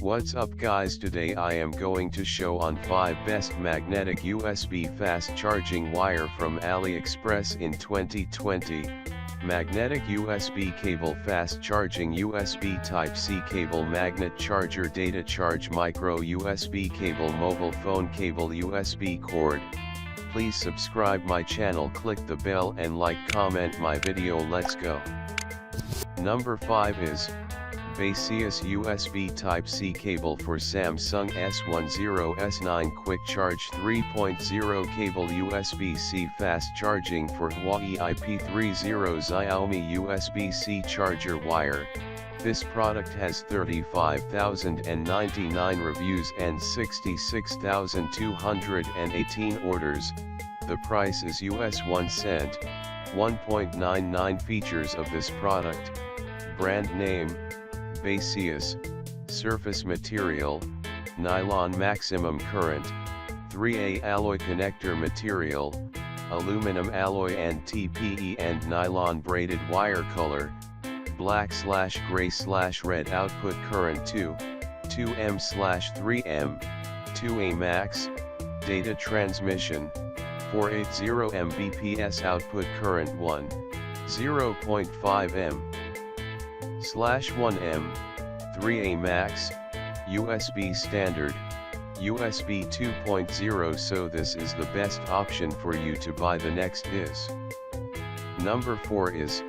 What's up guys, today I am going to show on 5 best magnetic USB fast charging wire from Aliexpress in 2020. Magnetic USB cable fast charging USB Type-C cable magnet charger data charge micro USB cable mobile phone cable USB cord. Please subscribe my channel, click the bell and like comment my video. Let's go. Number 5 is Baseus USB Type-C cable for Samsung S10 S9 Quick Charge 3.0 cable USB-C fast charging for Huawei IP30 Xiaomi USB-C charger wire. This product has 35,099 reviews and 66,218 orders. The price is US 1 cent. 1.99 features of this product. Brand name Baseus. Surface material nylon. Maximum current 3A alloy. Connector material aluminum alloy and TPE and nylon. Braided wire color black/gray/red. Output current 2M/3M 2A max. Data transmission 480 Mbps. Output current 0.5 M/1M 3A max. USB standard USB 2.0. So this is the best option for you to buy. The next is number 4 is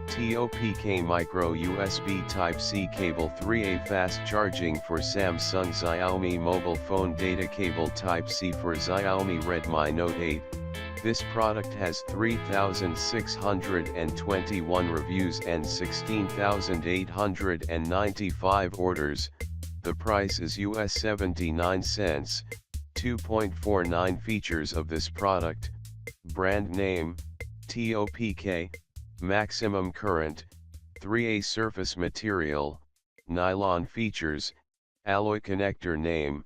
TOPK micro USB Type-C cable 3A fast charging for Samsung Xiaomi mobile phone data cable Type-C for Xiaomi Redmi Note 8. This product has 3,621 reviews and 16,895 orders. The price is US 79 cents. 2.49 features of this product. Brand name TOPK. Maximum current 3A. Surface material nylon. Features alloy. Connector name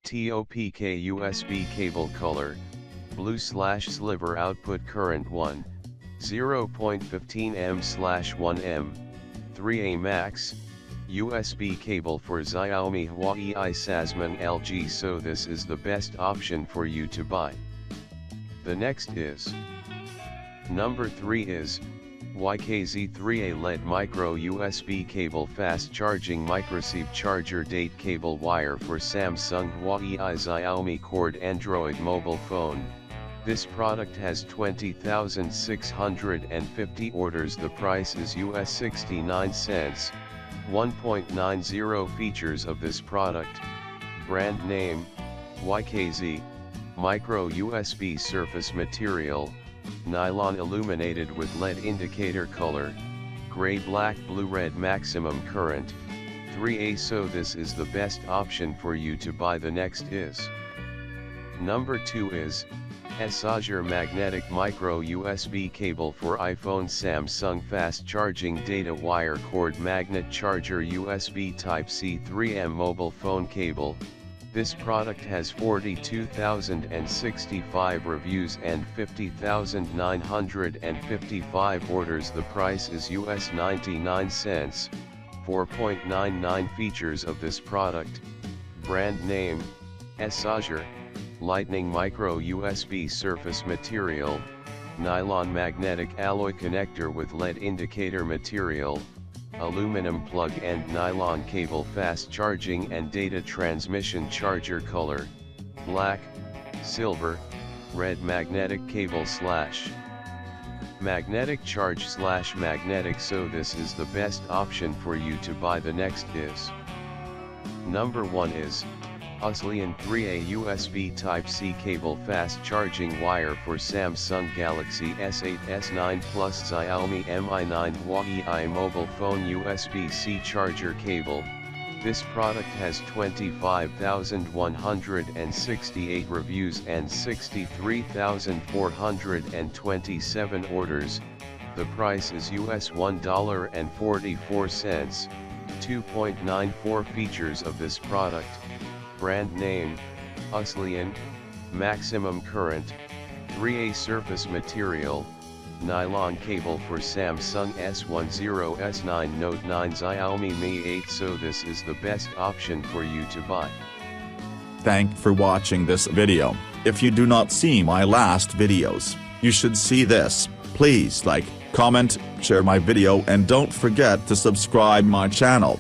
TOPK. USB cable color blue/sliver. Output current 0.15 M/1M 3A max. USB cable for Xiaomi Huawei Samsung LG. So this is the best option for you to buy. The next is number 3 is YKZ 3A LED micro USB cable fast charging Microusb charger date cable wire for Samsung Huawei Xiaomi cord Android mobile phone. This product has 20,650 orders. The price is US 69 cents. 1.90 features of this product. Brand name YKZ. Micro USB surface material nylon. Illuminated with LED indicator color gray, black, blue, red. Maximum current 3A. So this is the best option for you to buy. The next is number 2 is Essager magnetic micro USB cable for iPhone Samsung fast charging data wire cord magnet charger USB Type-C 3M mobile phone cable. This product has 42,065 reviews and 50,955 orders. The price is US 99 cents. 4.99 features of this product. Brand name Essager. Lightning micro USB surface material nylon. Magnetic alloy. Connector with LED indicator material aluminum plug and nylon cable. Fast charging and data transmission charger color black, silver, red. Magnetic cable /magnetic charge/magnetic. So this is the best option for you to buy. The next is number 1 is USLION 3A USB Type-C cable fast charging wire for Samsung Galaxy S8 S9 Plus Xiaomi Mi9 Huawei mobile phone USB-C charger cable. This product has 25,168 reviews and 63,427 orders. The price is US $1.44. 2.94 features of this product. Brand name USLION. Maximum current 3A. Surface material nylon cable for Samsung S10, S9 Note 9, Xiaomi Mi 8. So this is the best option for you to buy. Thank for watching this video. If you do not see my last videos, you should see this. Please like, comment, share my video and don't forget to subscribe my channel.